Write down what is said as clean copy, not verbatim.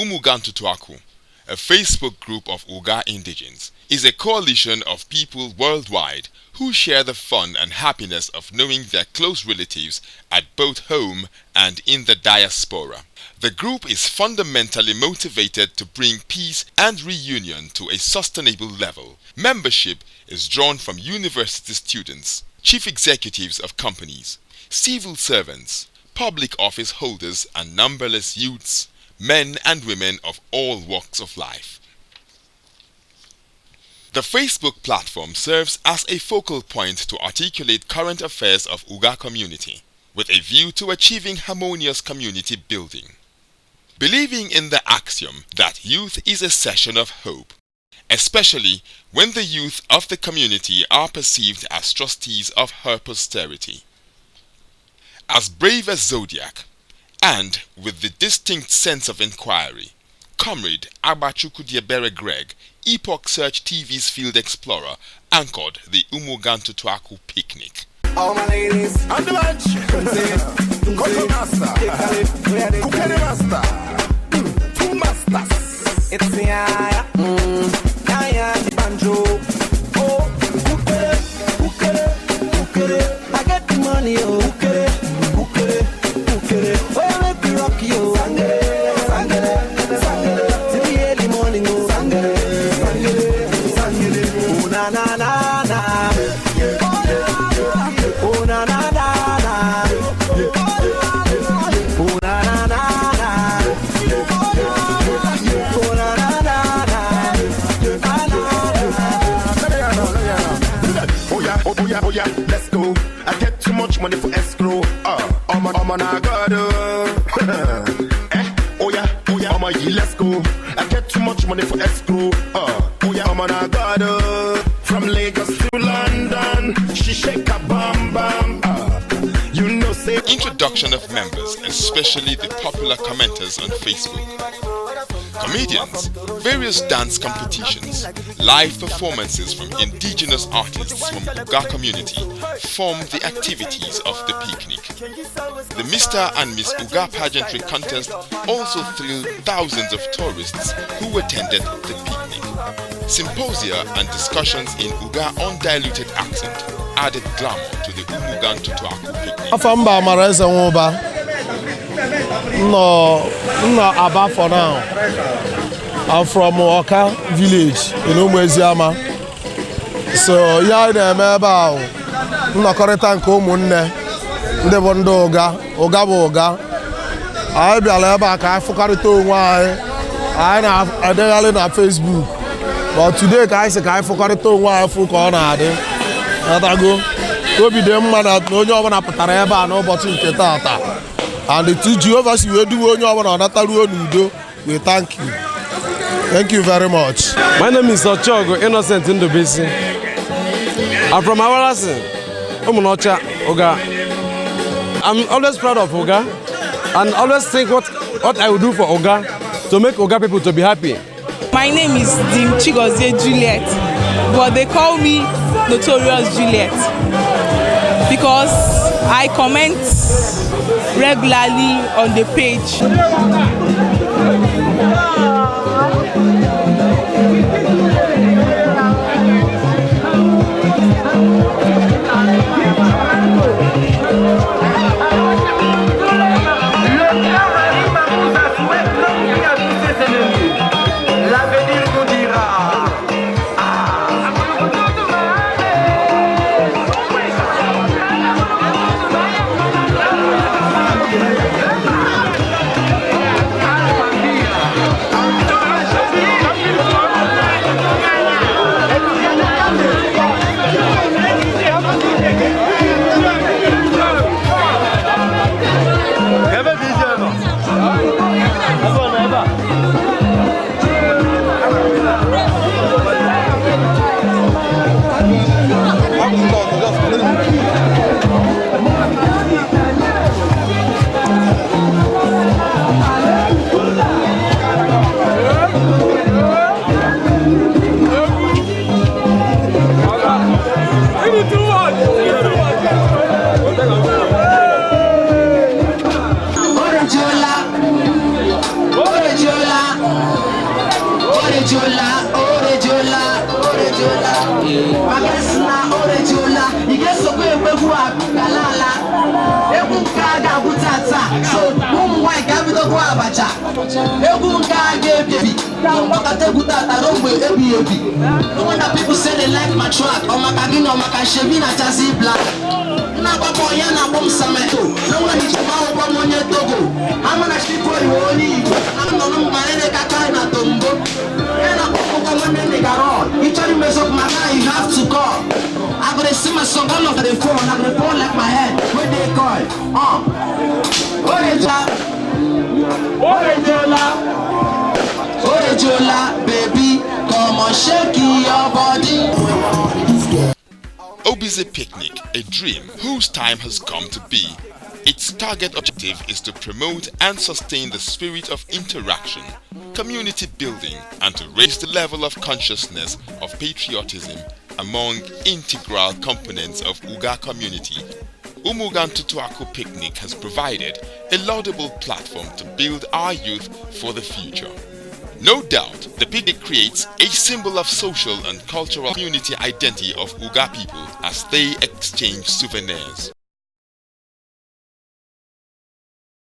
Umu Uga Ntutu, a Facebook group of Uga indigenes, is a coalition of people worldwide who share the fun and happiness of knowing their close relatives at both home and in the diaspora. The group is fundamentally motivated to bring peace and reunion to a sustainable level. Membership is drawn from university students, chief executives of companies, civil servants, public office holders, and numberless youths, men and women of all walks of life. The Facebook platform serves as a focal point to articulate current affairs of Uga community, with a view to achieving harmonious community building. Believing in the axiom that youth is a session of hope, especially when the youth of the community are perceived as trustees of her posterity. As brave as Zodiac, and with the distinct sense of inquiry, Comrade Abachuku Diebere Greg, Epoch Search TV's field explorer, anchored the Umu Uga Ntutu picnic. All my ladies, on the lunch. Two masters. It's the the banjo. Oh, I get the money, oh, oh, let me rock you, till the early morning, oh, oh, na na na na. Oh na na na na. Oh na na na na. Oh na na na na. Oh yeah, let's go. I get too much money for escrow. I'm on a god. Oh yeah, I'm a let's go. I get too much money for escrow. Oh yeah, I'm on a god. From Lagos to London, she shake a bam bam. You know, say. Introduction of members, especially the popular commenters on Facebook. Comedians, various dance competitions, live performances from indigenous artists from Uga community form the activities of the picnic. The Mr. and Miss Uga pageantry contest also thrilled thousands of tourists who attended the picnic. Symposia and discussions in Uga undiluted accent added glamour to the Umu Uga Ntutu picnic. Afamba Mareza Woba. No, Aba for now. I'm from Oka village in Umueziama. So yeah, no correct Munne. The Bondo Oga. I be alaba ka fokarito why. I na Facebook. But today guys I fokarito why full corner ade. Go be them man at no job na patara eba no bottle nke tata. And the two Jehovah's we do on your one we thank you. Thank you very much. My name is Ochogo Innocent Ndobisi. I'm from Awarasin, Umunocha, Uga. I'm always proud of Uga and always think what I will do for Uga to make Uga people to be happy. My name is Dim Chigozie Juliet, but they call me Notorious Juliet because I comment regularly on the page. Orejola, Orejola, Orejola. Magasina Orejola. You get so good with Galala. Ebukaga Butata. So, whom white Gabido Guabacha. Ebukaga baby. Wakate Butata, Romwe, Ebi. The one that people say they like my track. Or Makagino, Makashevina, Chassis Black. Nababo yana bom sameto. No one is about Bomonia Togo. I'm gonna ship for you only. I'm not married a Kakana Tombo. And I'm going to make a roll. You tell me so my guy, you have to call. I'm gonna see my son on the phone. I'm gonna phone like my head. When they call. Orejola, baby. Come on, shake your body. Obizi Picnic, a dream whose time has come to be. Its target objective is to promote and sustain the spirit of interaction, community building, and to raise the level of consciousness of patriotism among integral components of Uga community. Umu Uga Ntutu Picnic has provided a laudable platform to build our youth for the future. No doubt, the picnic creates a symbol of social and cultural community identity of Uga people as they exchange souvenirs.